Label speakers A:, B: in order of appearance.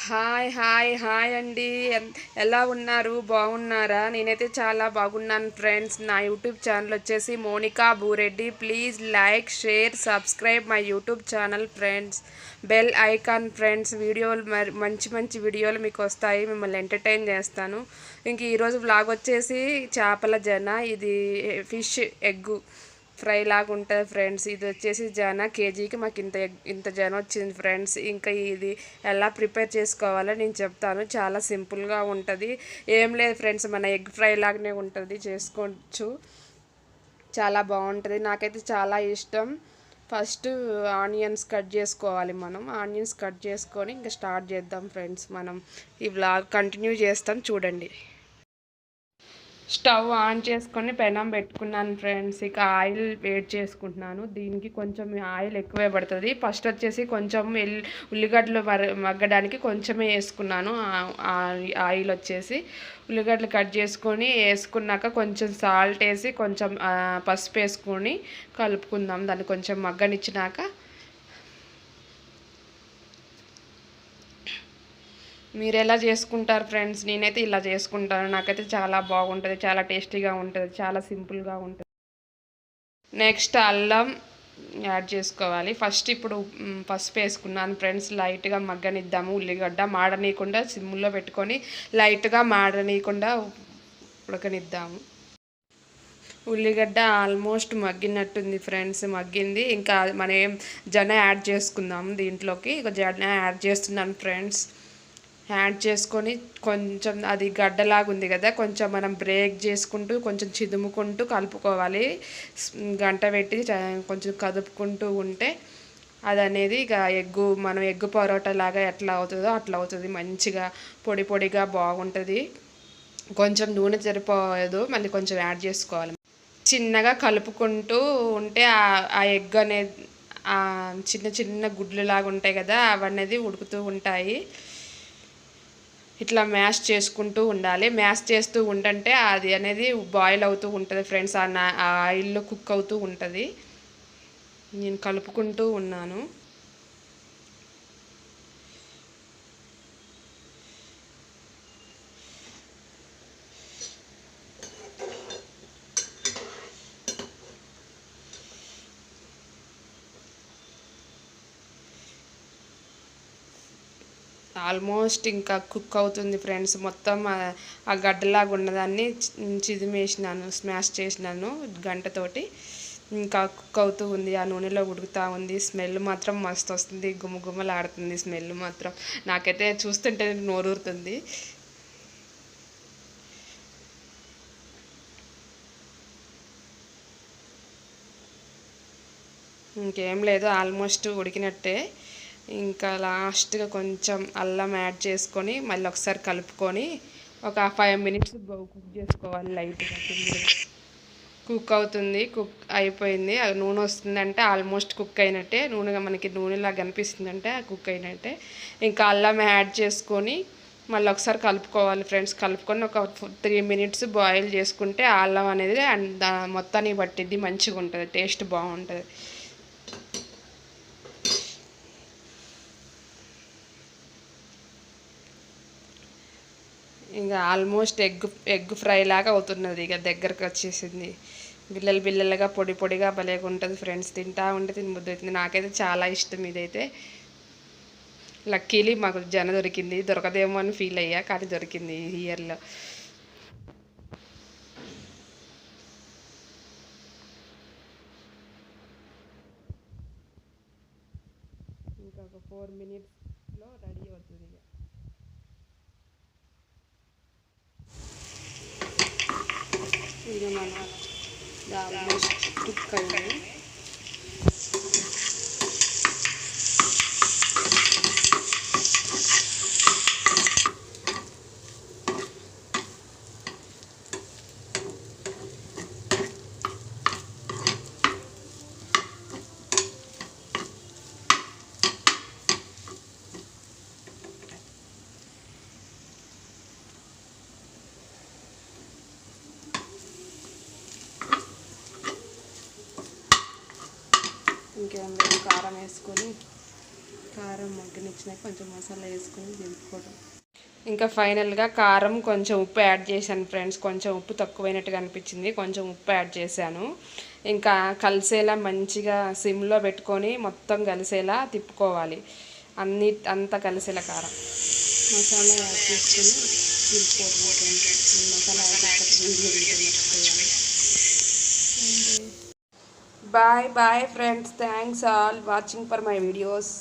A: Hi hi hi అండి. ఎలా ఉన్నారు? బాగున్నారా? నేనైతే చాలా బాగున్నాను ఫ్రెండ్స్. నా యూట్యూబ్ ఛానల్ వచ్చేసి Monika Bhureddy. Please like, share, subscribe my YouTube channel friends. Bell icon friends. వీడియోలు మంచి మంచి వీడియోలు మీకు వస్తాయి. మిమ్మల్ని ఎంటర్టైన్ చేస్తాను. ఇంక ఈరోజు వ్లాగ్ వచ్చేసి చేపల జన. ఇది ఫిష్ ఎగ్గు ఫ్రై లాగా ఉంటుంది ఫ్రెండ్స్. ఇది వచ్చేసి జానా కేజీకి మాకు ఇంత జన వచ్చింది ఫ్రెండ్స్. ఇంకా ఇది ఎలా ప్రిపేర్ చేసుకోవాలో నేను చెప్తాను. చాలా సింపుల్గా ఉంటుంది. ఏం లేదు ఫ్రెండ్స్, మన ఎగ్ ఫ్రై లాగానే ఉంటుంది, చేసుకోవచ్చు. చాలా బాగుంటుంది, నాకైతే చాలా ఇష్టం. ఫస్ట్ ఆనియన్స్ కట్ చేసుకోవాలి. మనం ఆనియన్స్ కట్ చేసుకొని ఇంకా స్టార్ట్ చేద్దాం ఫ్రెండ్స్. మనం ఈ వ్లాగ్ కంటిన్యూ చేస్తాం, చూడండి. స్టవ్ ఆన్ చేసుకొని పెనం పెట్టుకున్నాను ఫ్రెండ్స్. ఇక ఆయిల్ వేడి చేసుకుంటున్నాను. దీనికి కొంచెం ఆయిల్ ఎక్కువే పడుతుంది. ఫస్ట్ వచ్చేసి కొంచెం ఉల్లిగడ్డలు మగ్గడానికి కొంచెమే వేసుకున్నాను. ఆయిల్ వచ్చేసి ఉల్లిగడ్డలు కట్ చేసుకొని వేసుకున్నాక కొంచెం సాల్ట్ వేసి కొంచెం పసుపు వేసుకొని కలుపుకుందాం. దాన్ని కొంచెం మగ్గనిచ్చినాక మీరు ఎలా చేసుకుంటారు ఫ్రెండ్స్? నేనైతే ఇలా చేసుకుంటాను. నాకైతే చాలా బాగుంటుంది, చాలా టేస్టీగా ఉంటుంది, చాలా సింపుల్గా ఉంటుంది. నెక్స్ట్ అల్లం యాడ్ చేసుకోవాలి. ఫస్ట్ ఇప్పుడు పసుపు వేసుకున్నాను ఫ్రెండ్స్. లైట్గా మగ్గనిద్దాము. ఉల్లిగడ్డ మాడనీయకుండా సిమ్లో పెట్టుకొని లైట్గా మాడనీయకుండా ఉడకనిద్దాము. ఉల్లిగడ్డ ఆల్మోస్ట్ మగ్గినట్టుంది ఫ్రెండ్స్, మగ్గింది. ఇంకా మనం జన యాడ్ చేసుకుందాం దీంట్లోకి. ఇక జన యాడ్ చేస్తున్నాను ఫ్రెండ్స్. యాడ్ చేసుకొని కొంచెం అది గడ్డలాగా ఉంది కదా, కొంచెం మనం బ్రేక్ చేసుకుంటూ కొంచెం చిదుముకుంటూ కలుపుకోవాలి. గంట పెట్టి కొంచెం కదుపుకుంటూ ఉంటే అది అనేది ఇక మనం ఎగ్గు పరోటా లాగా ఎట్లా అవుతుందో అట్లా అవుతుంది. మంచిగా పొడి పొడిగా బాగుంటుంది. కొంచెం నూనె సరిపోదు, మళ్ళీ కొంచెం యాడ్ చేసుకోవాలి. చిన్నగా కలుపుకుంటూ ఉంటే ఆ ఎగ్ అనేది చిన్న చిన్న గుడ్లు లాగా ఉంటాయి కదా, అవన్నీ ఉడుకుతూ ఉంటాయి. ఇట్లా మ్యాష్ చేసుకుంటూ ఉండాలి. మ్యాష్ చేస్తూ ఉండంటే అది అనేది బాయిల్ అవుతూ ఉంటుంది ఫ్రెండ్స్. ఆ ఆయిల్లో కుక్ అవుతూ ఉంటుంది. నేను కలుపుకుంటూ ఉన్నాను. ఆల్మోస్ట్ ఇంకా కుక్ అవుతుంది ఫ్రెండ్స్. మొత్తం ఆ గడ్డలాగా ఉన్నదాన్ని చిదిమేసినాను, స్మాష్ చేసినాను గంటతోటి. ఇంకా కుక్ అవుతూ ఉంది, ఆ నూనెలో ఉడుకుతూ ఉంది. స్మెల్ మాత్రం మస్తు వస్తుంది, గుమగుమలాడుతుంది స్మెల్ మాత్రం. నాకైతే చూస్తుంటే నోరూరుతుంది. ఇంకేం లేదు, ఆల్మోస్ట్ ఉడికినట్టే. ఇంకా లాస్ట్గా కొంచెం అల్లం యాడ్ చేసుకొని మళ్ళీ ఒకసారి కలుపుకొని ఒక 5 మినిట్స్ కుక్ చేసుకోవాలి. లైట్గా కుక్ అవుతుంది. కుక్ అయిపోయింది. అది నూనె వస్తుందంటే ఆల్మోస్ట్ కుక్ అయినట్టే. నూనెగా మనకి నూనెలాగా కనిపిస్తుందంటే కుక్ అయినట్టే. ఇంకా అల్లం యాడ్ చేసుకొని మళ్ళీ ఒకసారి కలుపుకోవాలి ఫ్రెండ్స్. కలుపుకొని ఒక 3 మినిట్స్ బాయిల్ చేసుకుంటే అల్లం అనేది మొత్తానికి పట్టిద్ది, మంచిగా ఉంటుంది, టేస్ట్ బాగుంటుంది. ఇంకా ఆల్మోస్ట్ ఎగ్ ఫ్రై లాగా అవుతున్నది. ఇక దగ్గరకు వచ్చేసింది. బిల్లలుగా పొడి పొడిగా భలేగా ఉంటుంది ఫ్రెండ్స్. తింటా ఉంటే తినబుద్ధి అవుతుంది. నాకైతే చాలా ఇష్టం ఇదైతే. లక్కీలీ మాకు జన దొరికింది. దొరకదేమో అని ఫీల్ అయ్యా, కానీ దొరికింది ఈ ఇయర్లో. ఇంకొక 4 మినిట్స్లో రెడీ అవుతుంది. ఇది మన ఆల్మోస్ట్ కుక్ అయింది. ఇంకేం లేదు, కారం వేసుకొని కారం మగ్గనిచ్చినాక కొంచెం మసాలా వేసుకొని దింపుకోవడం. ఇంకా ఫైనల్గా కారం కొంచెం ఉప్పు యాడ్ చేశాను ఫ్రెండ్స్. కొంచెం ఉప్పు తక్కువైనట్టుగా అనిపించింది, కొంచెం ఉప్పు యాడ్ చేశాను. ఇంకా కలిసేలా మంచిగా సిమ్లో పెట్టుకొని మొత్తం కలిసేలా తిప్పుకోవాలి, అంతా కలిసేలా కారం. మసాలా యాడ్ చేసుకొని దింపుకోవడం. మసాలా యాడ్ చేసుకొని bye bye friends. Thanks all watching for my videos.